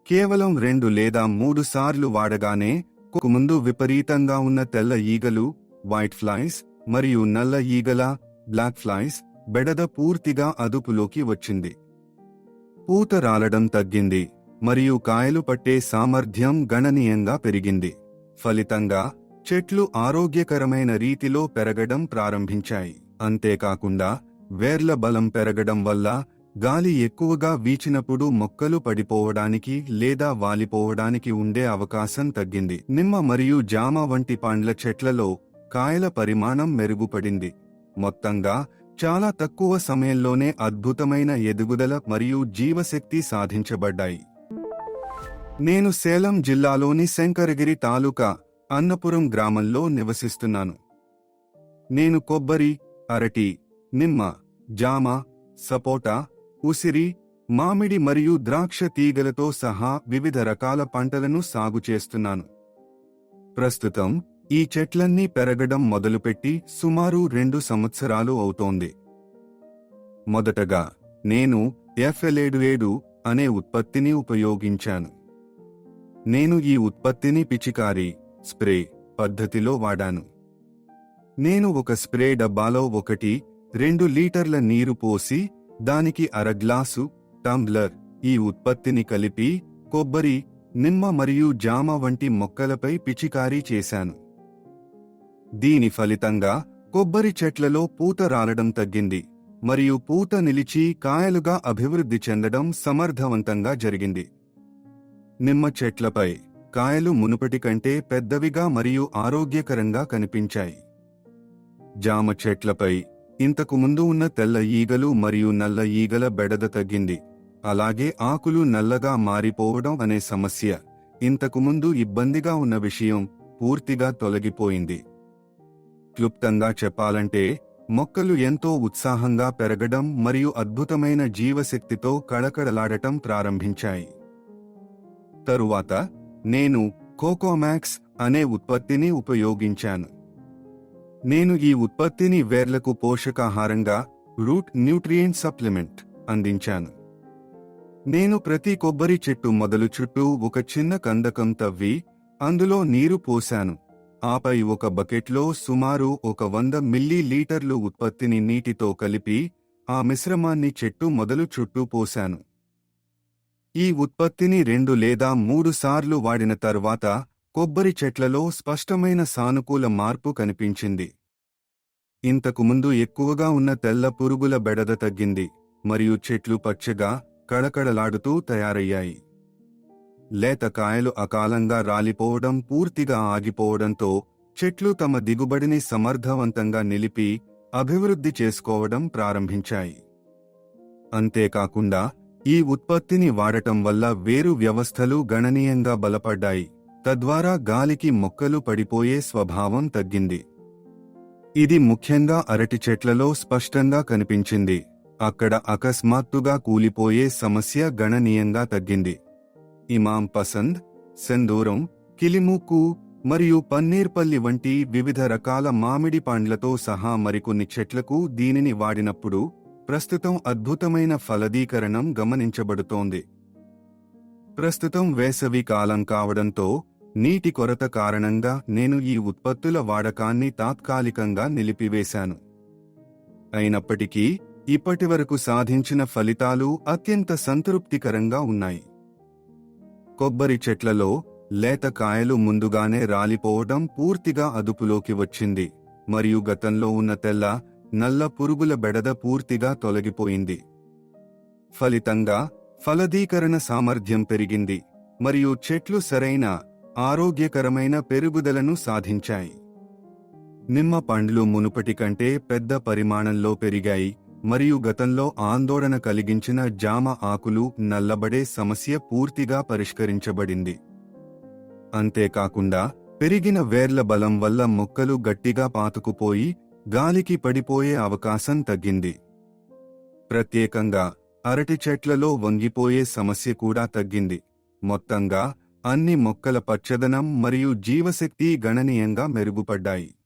కేవలం 2 లేదా 3 సార్లు వాడగానే ముందు విపరీతంగా ఉన్న తెల్ల ఈగలు వైట్ ఫ్లైస్ మరియు నల్ల ఈగల బ్లాక్ ఫ్లైస్ బెడద పూర్తిగా అదుపులోకి వచ్చింది. పూత రాలడం తగ్గింది మరియు కాయలు పట్టే సామర్థ్యం గణనీయంగా పెరిగింది. ఫలితంగా చెట్లు ఆరోగ్యకరమైన రీతిలో పెరగడం ప్రారంభించాయి. అంతేకాకుండా వేర్ల బలం పెరగడం వల్ల గాలి ఎక్కువగా వీచినప్పుడు మొక్కలు పడిపోవడానికి లేదా వాలిపోవడానికి ఉండే అవకాశం తగ్గింది. నిమ్మ మరియు జామ వంటి పండ్ల చెట్లలో కాయల పరిమాణం మెరుగుపడింది. మొత్తంగా చాలా తక్కువ సమయంలోనే అద్భుతమైన ఎదుగుదల మరియు జీవశక్తి సాధించబడ్డాయి. నేను సేలం జిల్లాలోని శంకరగిరి తాలూకా అన్నపురం గ్రామంలో నివసిస్తున్నాను. నేను కొబ్బరి, అరటి, నిమ్మ, జామ, సపోటా, ఉసిరి, మామిడి మరియు ద్రాక్ష తీగలతో సహా వివిధ రకాల పంటలను సాగు చేస్తున్నాను. ప్రస్తుతం ఈ చెట్లన్నీ పెరగడం మొదలుపెట్టి సుమారు 2 సంవత్సరాలు అవుతోంది. మొదటగా నేను FL77 అనే ఉత్పత్తిని ఉపయోగించాను. నేను ఈ ఉత్పత్తిని పిచికారీ స్ప్రే పద్ధతిలో వాడాను. నేను ఒక స్ప్రే డబ్బాలో 1-2 లీటర్ల నీరు పోసి దానికి అర గ్లాసు టంబ్లర్ ఈ ఉత్పత్తిని కలిపి కొబ్బరి, నిమ్మ మరియు జామ వంటి మొక్కలపై పిచికారీ చేశాను. దీని ఫలితంగా కొబ్బరి చెట్లలో పూత రాలడం తగ్గింది మరియు పూత నిలిచి కాయలుగా అభివృద్ధి చెందడం సమర్థవంతంగా జరిగింది. నిమ్మ చెట్లపై కాయలు మునుపటి కంటే పెద్దవిగా మరియు ఆరోగ్యకరంగా కనిపించాయి. జామ చెట్లపై ఇంతకు ముందు ఉన్న తెల్ల ఈగలు మరియు నల్ల ఈగల బెడద తగ్గింది. అలాగే ఆకులు నల్లగా మారిపోవడం అనే సమస్య, ఇంతకుముందు ఇబ్బందిగా ఉన్న విషయం, పూర్తిగా తొలగిపోయింది. క్లుప్తంగా చెప్పాలంటే మొక్కలు ఎంతో ఉత్సాహంగా పెరగడం మరియు అద్భుతమైన జీవశక్తితో కళకళలాడటం ప్రారంభించాయి. తరువాత నేను కోకోమాక్స్ అనే ఉత్పత్తిని ఉపయోగించాను. నేను ఈ ఉత్పత్తిని వేర్లకు పోషకాహారంగా రూట్ న్యూట్రియంట్ సప్లిమెంట్ అందించాను. నేను ప్రతి కొబ్బరి చెట్టు మొదలు చుట్టూ ఒక చిన్న కందకం తవ్వి అందులో నీరు పోశాను. ఆపై ఒక బకెట్లో సుమారు 100 మిల్లీలీటర్లు ఉత్పత్తిని నీటితో కలిపి ఆ మిశ్రమాన్ని చెట్టు మొదలు చుట్టూ పోశాను. ఈ ఉత్పత్తిని 2 లేదా 3 సార్లు వాడిన తర్వాత కొబ్బరి చెట్లలో స్పష్టమైన సానుకూల మార్పు కనిపించింది. ఇంతకుముందు ఎక్కువగా ఉన్న తెల్ల పురుగుల బెడద తగ్గింది మరియు చెట్లు పచ్చగా కళకళలాడుతూ తయారయ్యాయి. లేత కాయలు అకాలంగా రాలిపోవడం పూర్తిగా ఆగిపోవడంతో చెట్లు తమ దిగుబడిని సమర్థవంతంగా నిలిపి అభివృద్ధి చేసుకోవడం ప్రారంభించాయి. అంతేకాకుండా ఈ ఉత్పత్తిని వాడటం వల్ల వేరు వ్యవస్థలు గణనీయంగా బలపడ్డాయి. తద్వారా గాలికి మొక్కలు పడిపోయే స్వభావం తగ్గింది. ఇది ముఖ్యంగా అరటి చెట్లలో స్పష్టంగా కనిపించింది. అక్కడ అకస్మాత్తుగా కూలిపోయే సమస్య గణనీయంగా తగ్గింది. ఇమాం పసంద్, సెందూరం, కిలిమూకు మరియు పన్నీర్పల్లి వంటి వివిధ రకాల మామిడి పండ్లతో సహా మరికొన్ని చెట్లకు దీనిని వాడినప్పుడు ప్రస్తుతం అద్భుతమైన ఫలదీకరణం గమనించబడుతోంది. ప్రస్తుతం వేసవి కాలం కావడంతో నీటి కొరత కారణంగా నేను ఈ ఉత్పత్తుల వాడకాన్ని తాత్కాలికంగా నిలిపివేశాను. అయినప్పటికీ ఇప్పటివరకు సాధించిన ఫలితాలు అత్యంత సంతృప్తికరంగా ఉన్నాయి. కొబ్బరి చెట్లలో లేత కాయలు ముందుగానే రాలిపోవడం పూర్తిగా అదుపులోకి వచ్చింది మరియు గతంలో ఉన్న తెల్ల, నల్ల పురుగుల బెడద పూర్తిగా తొలగిపోయింది. ఫలితంగా ఫలదీకరణ సామర్థ్యం పెరిగింది మరియు చెట్లు సరైన ఆరోగ్యకరమైన పెరుగుదలను సాధించాయి. నిమ్మ పండ్లు మునుపటి కంటే పెద్ద పరిమాణంలో పెరిగాయి మరియు గతంలో ఆందోళన కలిగించిన జామ ఆకులు నల్లబడే సమస్య పూర్తిగా పరిష్కరించబడింది. అంతేకాకుండా పెరిగిన వేర్ల బలం వల్ల మొక్కలు గట్టిగా పాతుకుపోయి గాలికి పడిపోయే అవకాశం తగ్గింది. ప్రత్యేకంగా అరటి చెట్లలో వంగిపోయే సమస్య కూడా తగ్గింది. మొత్తంగా అన్ని మొక్కల పచ్చదనం మరియు జీవశక్తి గణనీయంగా మెరుగుపడ్డాయి.